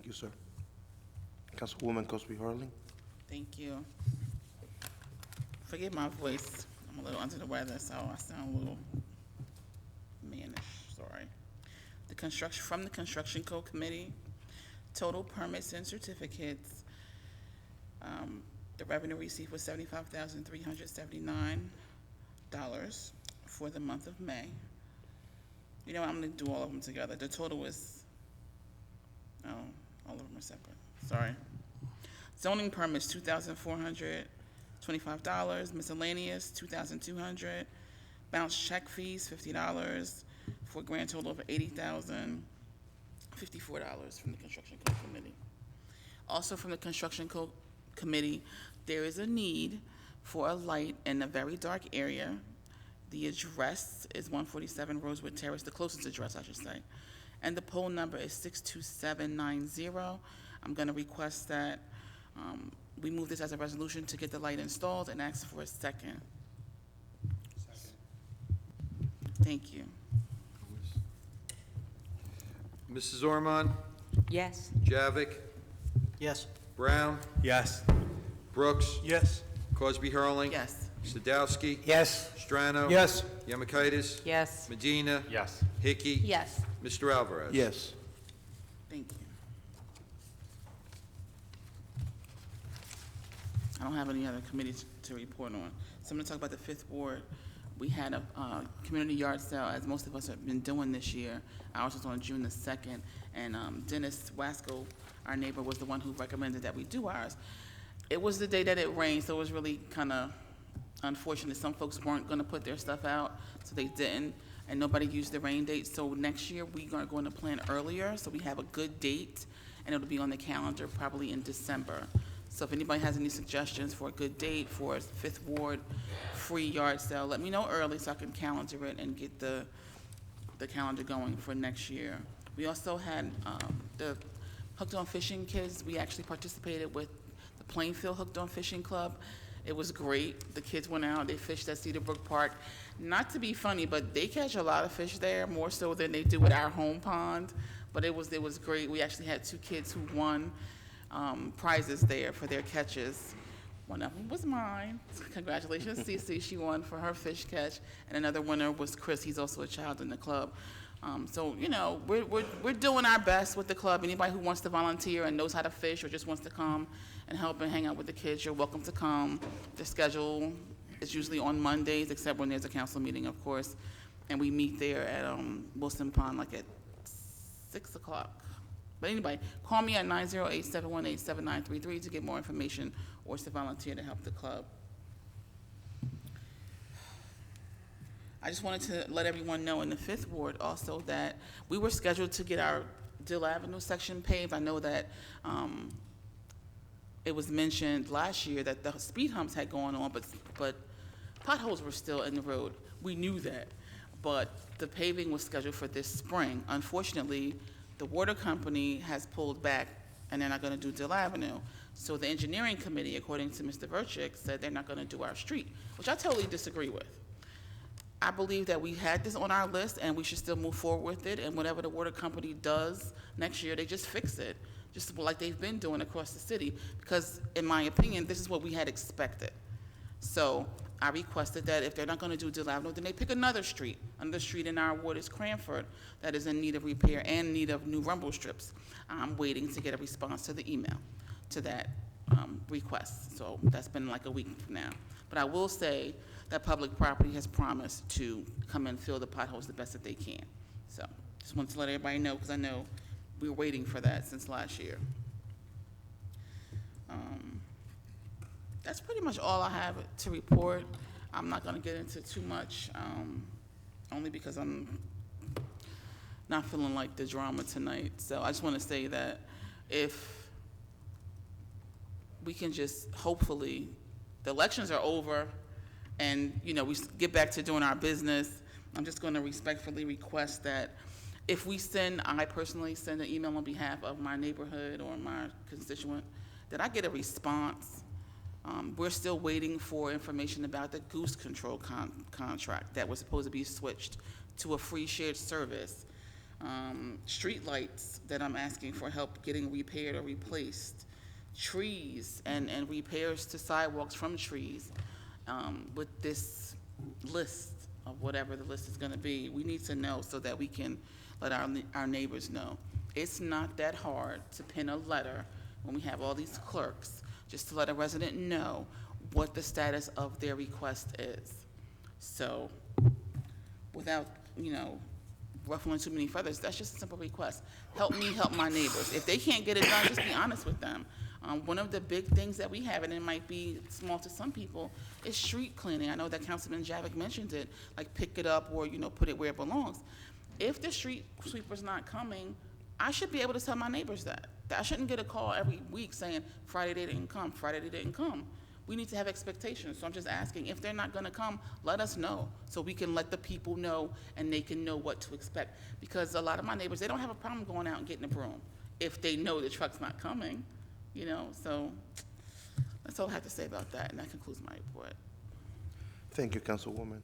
Thank you, sir. Councilwoman Cosby Hurling. Thank you. Forgive my voice. I'm a little under the weather, so I sound a little mannish. Sorry. From the Construction Code Committee, total permits and certificates. The revenue received was $75,379 for the month of May. You know what, I'm going to do all of them together. The total is, all of them are separate. Sorry. Zoning permits, $2,425. Miscellaneous, $2,200. Bounce check fees, $50, for a grand total of $80,054 from the Construction Code Committee. Also from the Construction Code Committee, there is a need for a light in a very dark area. The address is 147 Rosewood Terrace, the closest address, I should say. And the poll number is 62790. I'm going to request that we move this as a resolution to get the light installed and ask for a second. Second. Thank you. Mrs. Ormond? Yes. Javik? Yes. Brown? Yes. Brooks? Yes. Cosby Hurling? Yes. Sadowski? Yes. Strano? Yes. Yamakaitis? Yes. Medina? Yes. Hickey? Yes. Mr. Alvarez? Yes. Thank you. I don't have any other committees to report on. So I'm going to talk about the Fifth Ward. We had a community yard sale, as most of us have been doing this year. Ours was on June the 2nd, and Dennis Wasco, our neighbor, was the one who recommended that we do ours. It was the day that it rained, so it was really kind of unfortunate. Some folks weren't going to put their stuff out, so they didn't, and nobody used the rain date. So next year, we are going to plan earlier, so we have a good date, and it'll be on the calendar probably in December. So if anybody has any suggestions for a good date for a Fifth Ward free yard sale, let me know early so I can calendar it and get the calendar going for next year. We also had the Hooked on Fishing kids. We actually participated with the Plainfield Hooked on Fishing Club. It was great. The kids went out, they fished at Cedar Brook Park. Not to be funny, but they catch a lot of fish there, more so than they do at our home pond. But it was great. We actually had 2 kids who won prizes there for their catches. One of them was mine. Congratulations, Cece. She won for her fish catch. And another winner was Chris. He's also a child in the club. So, you know, we're doing our best with the club. Anybody who wants to volunteer and knows how to fish or just wants to come and help and hang out with the kids, you're welcome to come. The schedule is usually on Mondays, except when there's a council meeting, of course. And we meet there at Wilson Pond, like at 6 o'clock. But anyway, call me at 908-718-7933 to get more information or to volunteer to help the club. I just wanted to let everyone know in the Fifth Ward also that we were scheduled to get our Dill Avenue section paved. I know that it was mentioned last year that the speed humps had gone on, but potholes were still in the road. We knew that, but the paving was scheduled for this spring. Unfortunately, the water company has pulled back and they're not going to do Dill Avenue. So the engineering committee, according to Mr. Verchik, said they're not going to do our street, which I totally disagree with. I believe that we had this on our list and we should still move forward with it, and whatever the water company does next year, they just fix it, just like they've been doing across the city, because in my opinion, this is what we had expected. So I requested that if they're not going to do Dill Avenue, then they pick another street. Another street in our ward is Cranford that is in need of repair and need of new rumble strips. I'm waiting to get a response to the email to that request. So that's been like a week now. But I will say that public property has promised to come and fill the potholes the best that they can. So just wanted to let everybody know, because I know we were waiting for that since last year. That's pretty much all I have to report. I'm not going to get into too much, only because I'm not feeling like the drama tonight. So I just want to say that if we can just, hopefully, the elections are over and, you know, we get back to doing our business, I'm just going to respectfully request that if I personally send an email on behalf of my neighborhood or my constituent, that I get a response. We're still waiting for information about the goose control contract that was supposed to be switched to a free shared service. Street lights that I'm asking for help getting repaired or replaced, trees and repairs to sidewalks from trees. With this list of whatever the list is gonna be, we need to know so that we can let our neighbors know. It's not that hard to pen a letter when we have all these clerks, just to let a resident know what the status of their request is. So, without, ruffling too many feathers, that's just a simple request. Help me help my neighbors. If they can't get it done, just be honest with them. One of the big things that we have, and it might be small to some people, is street cleaning. I know that Councilman Javik mentioned it, like pick it up or, put it where it belongs. If the street sweeper's not coming, I should be able to tell my neighbors that. I shouldn't get a call every week saying, Friday they didn't come, Friday they didn't come. We need to have expectations, so I'm just asking, if they're not gonna come, let us know, so we can let the people know and they can know what to expect. Because a lot of my neighbors, they don't have a problem going out and getting a broom if they know the truck's not coming, so that's all I have to say about that, and that concludes my report. Thank you, Councilwoman.